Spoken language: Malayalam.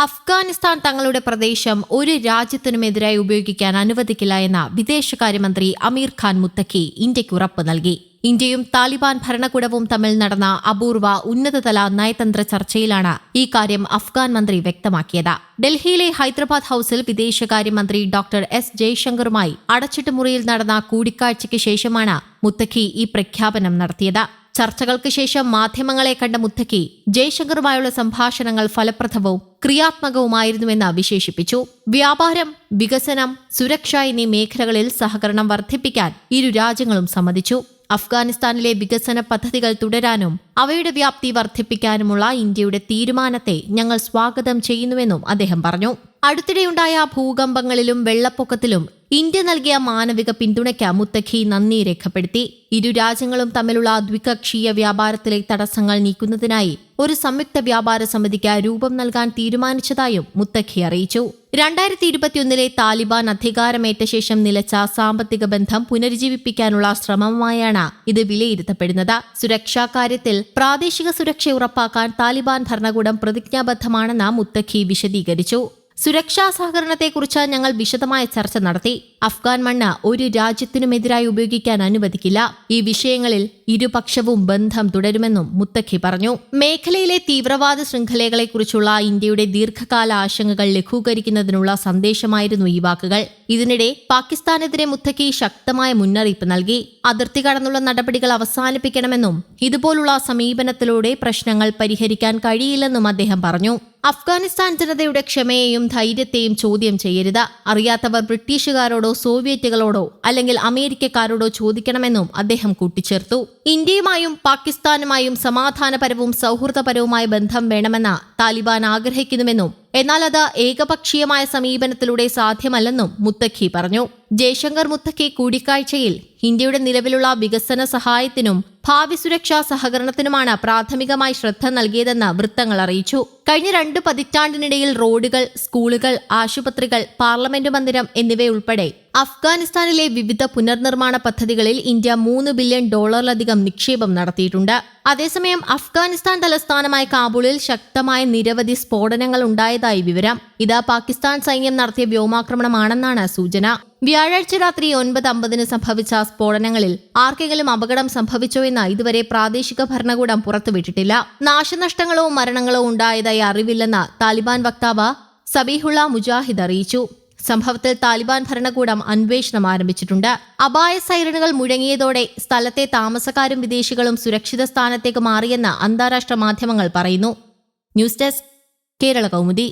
അഫ്ഗാനിസ്ഥാൻ തങ്ങളുടെ പ്രദേശം ഒരു രാജ്യത്തിനുമെതിരായി ഉപയോഗിക്കാൻ അനുവദിക്കില്ല എന്ന വിദേശകാര്യമന്ത്രി അമീർ ഖാൻ മുത്തഖി ഇന്ത്യയ്ക്ക് ഉറപ്പ് നൽകി. ഇന്ത്യയും താലിബാൻ ഭരണകൂടവും തമ്മിൽ നടന്ന അപൂർവ ഉന്നതതല നയതന്ത്ര ചർച്ചയിലാണ് ഈ കാര്യം അഫ്ഗാൻ മന്ത്രി വ്യക്തമാക്കിയത്. ഡൽഹിയിലെ ഹൈദരാബാദ് ഹൌസിൽ വിദേശകാര്യമന്ത്രി ഡോക്ടർ എസ് ജയശങ്കറുമായി അടച്ചിട്ട മുറിയിൽ നടന്ന കൂടിക്കാഴ്ചയ്ക്ക് ശേഷമാണ് മുത്തഖി ഈ പ്രഖ്യാപനം നടത്തിയത്. ചർച്ചകൾക്ക് ശേഷം മാധ്യമങ്ങളെ കണ്ട മുത്തഖി ജയശങ്കറുമായുള്ള സംഭാഷണങ്ങൾ ഫലപ്രദവും ക്രിയാത്മകവുമായിരുന്നുവെന്ന് വിശേഷിപ്പിച്ചു. വ്യാപാരം, വികസനം, സുരക്ഷ എന്നീ മേഖലകളിൽ സഹകരണം വർദ്ധിപ്പിക്കാൻ ഇരു രാജ്യങ്ങളും സമ്മതിച്ചു. അഫ്ഗാനിസ്ഥാനിലെ വികസന പദ്ധതികൾ തുടരാനും അവയുടെ വ്യാപ്തി വർദ്ധിപ്പിക്കാനുമുള്ള ഇന്ത്യയുടെ തീരുമാനത്തെ ഞങ്ങൾ സ്വാഗതം ചെയ്യുന്നുവെന്നും അദ്ദേഹം പറഞ്ഞു. അടുത്തിടെയുണ്ടായ ഭൂകമ്പങ്ങളിലും വെള്ളപ്പൊക്കത്തിലും ഇന്ത്യ നൽകിയ മാനവിക പിന്തുണയ്ക്ക് മുത്തഖി നന്ദി രേഖപ്പെടുത്തി. ഇരു രാജ്യങ്ങളും തമ്മിലുള്ള ദ്വികക്ഷീയ വ്യാപാരത്തിലെ തടസ്സങ്ങൾ നീക്കുന്നതിനായി ഒരു സംയുക്ത വ്യാപാര സമിതിക്ക് രൂപം നൽകാൻ തീരുമാനിച്ചതായും മുത്തഖി അറിയിച്ചു. 2021 താലിബാൻ അധികാരമേറ്റ ശേഷം നിലച്ച സാമ്പത്തിക ബന്ധം പുനരുജ്ജീവിപ്പിക്കാനുള്ള ശ്രമമായാണ് ഇത് വിലയിരുത്തപ്പെടുന്നത്. സുരക്ഷാ കാര്യത്തിൽ പ്രാദേശിക സുരക്ഷ ഉറപ്പാക്കാൻ താലിബാൻ ഭരണകൂടം പ്രതിജ്ഞാബദ്ധമാണെന്ന് മുത്തഖി വിശദീകരിച്ചു. സുരക്ഷാ സഹകരണത്തെക്കുറിച്ച് ഞങ്ങൾ വിശദമായ ചർച്ച നടത്തി. അഫ്ഗാൻ മണ്ണ് ഒരു രാജ്യത്തിനുമെതിരായി ഉപയോഗിക്കാൻ അനുവദിക്കില്ല. ഈ വിഷയങ്ങളിൽ ഇരുപക്ഷവും ബന്ധം തുടരുമെന്നും മുത്തഖി പറഞ്ഞു. മേഖലയിലെ തീവ്രവാദ ശൃംഖലകളെക്കുറിച്ചുള്ള ഇന്ത്യയുടെ ദീർഘകാല ആശങ്കകൾ ലഘൂകരിക്കുന്നതിനുള്ള സന്ദേശമായിരുന്നു ഈ വാക്കുകൾ. ഇതിനിടെ പാകിസ്ഥാനെതിരെ മുത്തഖി ശക്തമായ മുന്നറിയിപ്പ് നൽകി. അതിർത്തി കടന്നുള്ള നടപടികൾ അവസാനിപ്പിക്കണമെന്നും ഇതുപോലുള്ള സമീപനത്തിലൂടെ പ്രശ്നങ്ങൾ പരിഹരിക്കാൻ കഴിയില്ലെന്നും അദ്ദേഹം പറഞ്ഞു. അഫ്ഗാനിസ്ഥാൻ ജനതയുടെ ക്ഷമയെയും ധൈര്യത്തെയും ചോദ്യം ചെയ്യരുത്. അറിയാത്തവർ ബ്രിട്ടീഷുകാരോടോ സോവിയറ്റുകളോടോ അല്ലെങ്കിൽ അമേരിക്കക്കാരോടോ ചോദിക്കണമെന്നും അദ്ദേഹം കൂട്ടിച്ചേർത്തു. ഇന്ത്യയുമായും പാകിസ്ഥാനുമായും സമാധാനപരവും സൗഹൃദപരവുമായ ബന്ധം വേണമെന്ന് താലിബാൻ ആഗ്രഹിക്കുന്നുവെന്നും എന്നാൽ അത് ഏകപക്ഷീയമായ സമീപനത്തിലൂടെ സാധ്യമല്ലെന്നും മുത്തഖി പറഞ്ഞു. ജയശങ്കർ മുത്തഖി കൂടിക്കാഴ്ചയിൽ ഇന്ത്യയുടെ നിലവിലുള്ള വികസന സഹായത്തിനും ഭാവി സുരക്ഷാ സഹകരണത്തിനുമാണ് പ്രാഥമികമായി ശ്രദ്ധ നൽകിയതെന്ന് വൃത്തങ്ങൾ അറിയിച്ചു. കഴിഞ്ഞ 2 പതിറ്റാണ്ടിനിടയിൽ റോഡുകൾ, സ്കൂളുകൾ, ആശുപത്രികൾ, പാർലമെന്റ് മന്ദിരം എന്നിവയുൾപ്പെടെ അഫ്ഗാനിസ്ഥാനിലെ വിവിധ പുനർനിർമ്മാണ പദ്ധതികളിൽ ഇന്ത്യ $3 ബില്യൺ നിക്ഷേപം നടത്തിയിട്ടുണ്ട്. അതേസമയം അഫ്ഗാനിസ്ഥാൻ തലസ്ഥാനമായ കാബൂളിൽ ശക്തമായ നിരവധി സ്ഫോടനങ്ങൾ ഉണ്ടായതായി വിവരം. ഇത് പാകിസ്ഥാൻ സൈന്യം നടത്തിയ വ്യോമാക്രമണമാണെന്നാണ് സൂചന. വ്യാഴാഴ്ച രാത്രി 9:50 സംഭവിച്ച സ്ഫോടനങ്ങളിൽ ആർക്കെങ്കിലും അപകടം സംഭവിച്ചോ എന്ന് ഇതുവരെ പ്രാദേശിക ഭരണകൂടം പുറത്തുവിട്ടിട്ടില്ല. നാശനഷ്ടങ്ങളോ മരണങ്ങളോ ഉണ്ടായതായി അറിവില്ലെന്ന് താലിബാൻ വക്താവ് സബീഹുള്ള മുജാഹിദ് അറിയിച്ചു. സംഭവത്തിൽ താലിബാൻ ഭരണകൂടം അന്വേഷണം ആരംഭിച്ചിട്ടുണ്ട്. അപായ സൈറനുകൾ മുഴങ്ങിയതോടെ സ്ഥലത്തെ താമസക്കാരും വിദേശികളും സുരക്ഷിത സ്ഥാനത്തേക്ക് മാറിയെന്ന് അന്താരാഷ്ട്ര മാധ്യമങ്ങൾ പറയുന്നു. News desk, Kerala Kaumudi.